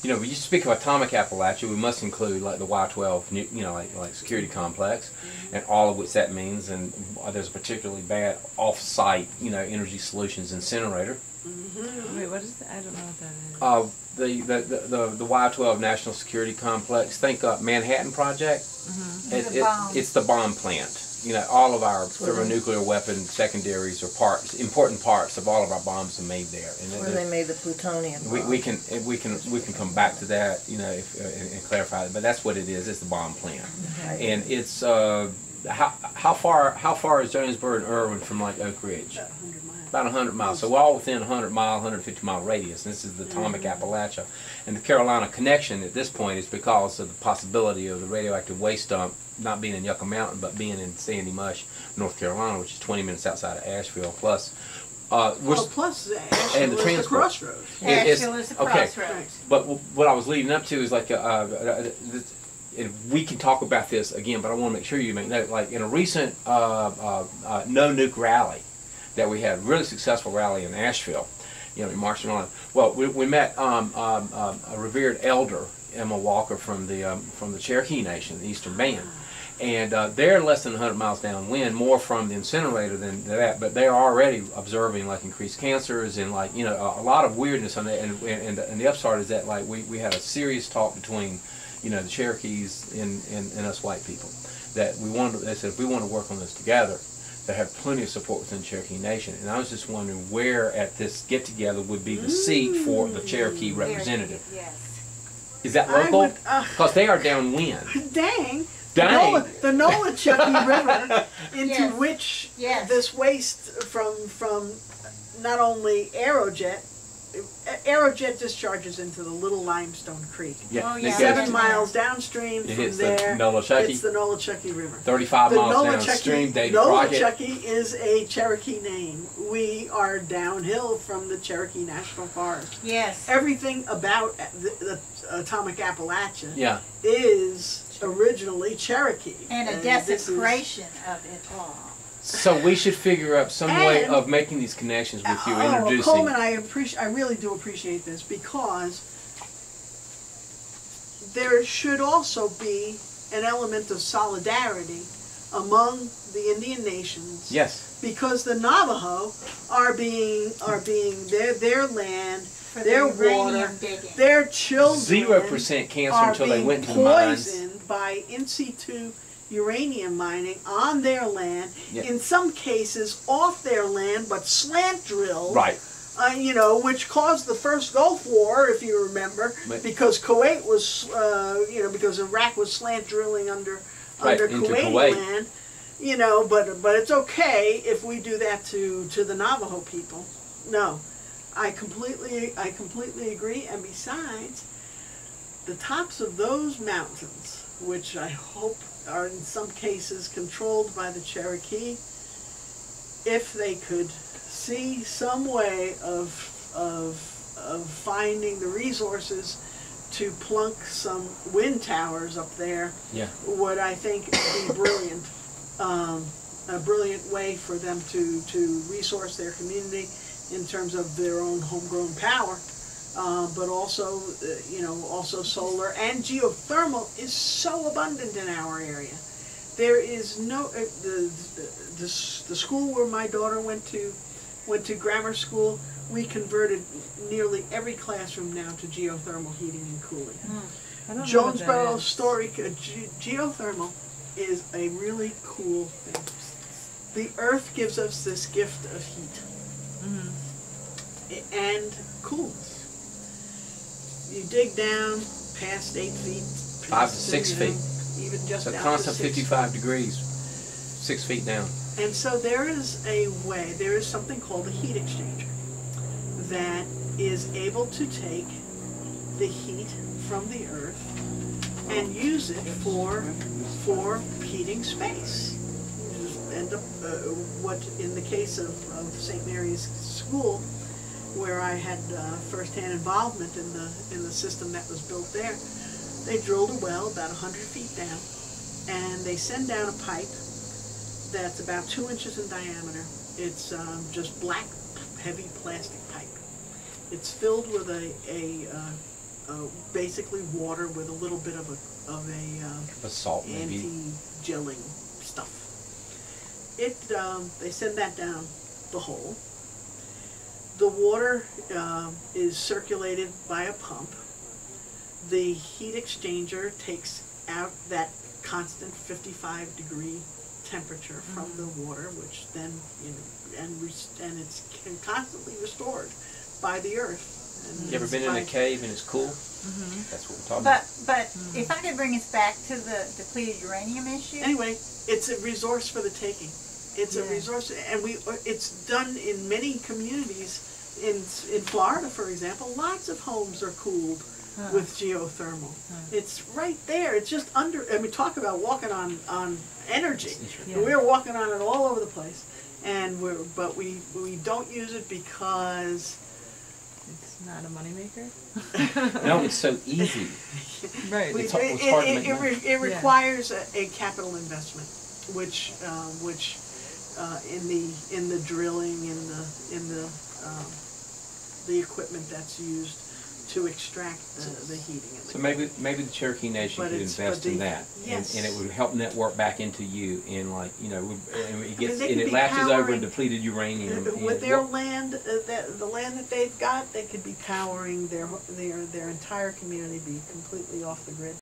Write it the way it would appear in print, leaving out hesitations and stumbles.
you know, when you speak of atomic Appalachia, we must include like the Y-12, you know, like security complex, and all of which that means. And there's a particularly bad off-site, you know, energy solutions incinerator. Wait, what is that? I don't know what that is. The Y-12 National Security Complex. Think Manhattan Project. It's the bomb plant. You know, all of our thermonuclear weapon secondaries or parts, important parts of all of our bombs are made there. And where they made the plutonium. We can come back to that, you know, and clarify it. But that's what it is. It's the bomb plant, and it's how far is Jonesboro and Irwin from like Oak Ridge? About 100 miles. So we're all within 100-mile, 150-mile radius. And this is the atomic Appalachia. And the Carolina connection at this point is because of the possibility of the radioactive waste dump not being in Yucca Mountain, but being in Sandy Mush, North Carolina, which is 20 minutes outside of Asheville. Plus, plus Asheville and the is the crossroads. Asheville is the crossroads. Right. But what I was leading up to is like and we can talk about this again, but I want to make sure you make note. Like in a recent no nuke rally that we had, really successful rally in Asheville, you know, in March and on. Well, we met a revered elder, Emma Walker, from the Cherokee Nation, the Eastern Band, and they're less than 100 miles downwind, more from the incinerator than that, but they're already observing like increased cancers and like, you know, a lot of weirdness on that. And the upside is that like we had a serious talk between, you know, the Cherokees and us white people, that they said if we want to work on this together, they have plenty of support within the Cherokee Nation. And I was just wondering where at this get-together would be the seat for the Cherokee representative. Yes. Is that local? Because they are downwind. Dang. Dang. The Nolichucky River, into which this waste from not only Aerojet discharges into the Little Limestone Creek. Yeah. 7 miles downstream from there, it's the Nolichucky River. 35 miles downstream, Nolichucky is a Cherokee name. We are downhill from the Cherokee National Forest. Yes. Everything about the atomic Appalachia is originally Cherokee. And a desecration of it all. So we should figure out some way of making these connections with you, introducing. Coleman, I really do appreciate this, because there should also be an element of solidarity among the Indian nations. Yes. Because the Navajo are being their land, their water, their children 0% cancer until they went to the mines. Poisoned by in situ uranium mining on their land, in some cases off their land, but slant drilled. Right. You know, which caused the first Gulf War, if you remember, because Kuwait was, you know, because Iraq was slant drilling under Kuwaiti land. You know, but it's okay if we do that to the Navajo people. No, I completely agree. And besides, the tops of those mountains, which I hope are in some cases controlled by the Cherokee, if they could see some way of finding the resources to plunk some wind towers up there, would, I think, be brilliant. A brilliant way for them to resource their community in terms of their own homegrown power. But also, you know, also solar and geothermal is so abundant in our area. There is no the school where my daughter went to grammar school. We converted nearly every classroom now to geothermal heating and cooling. Jonesboro geothermal is a really cool thing. The earth gives us this gift of heat and cools. You dig down past 8 feet, 5 to 6 feet, even just a constant 55 degrees, 6 feet down. And so there is a way. There is something called a heat exchanger that is able to take the heat from the earth and use it for heating space. You just end up what in the case of St. Mary's School, where I had first-hand involvement in the system that was built there. They drilled a well about 100 feet down, and they send down a pipe that's about 2 inches in diameter. It's just black, heavy plastic pipe. It's filled with a basically water with a little bit of A salt maybe. anti-gelling stuff. They send that down the hole. The water is circulated by a pump. The heat exchanger takes out that constant 55-degree temperature from the water, which then, and it's constantly restored by the earth. And you ever been in a cave and it's cool? That's what we're talking about. But if I could bring us back to the depleted uranium issue. Anyway, it's a resource for the taking. It's a resource, and it's done in many communities. In Florida, for example, lots of homes are cooled with geothermal. It's right there. It's just under. I mean, talk about walking on energy. We're walking on it all over the place, and but we don't use it because it's not a moneymaker. No, it's so easy. Right. It's hard to make money. It requires a capital investment, which in the drilling, in the equipment that's used to extract the heating. So maybe the Cherokee Nation could invest in that, and it would help network back into you in, like, it latches over depleted uranium. With their land, the land that they've got, they could be powering their entire community, be completely off the grid.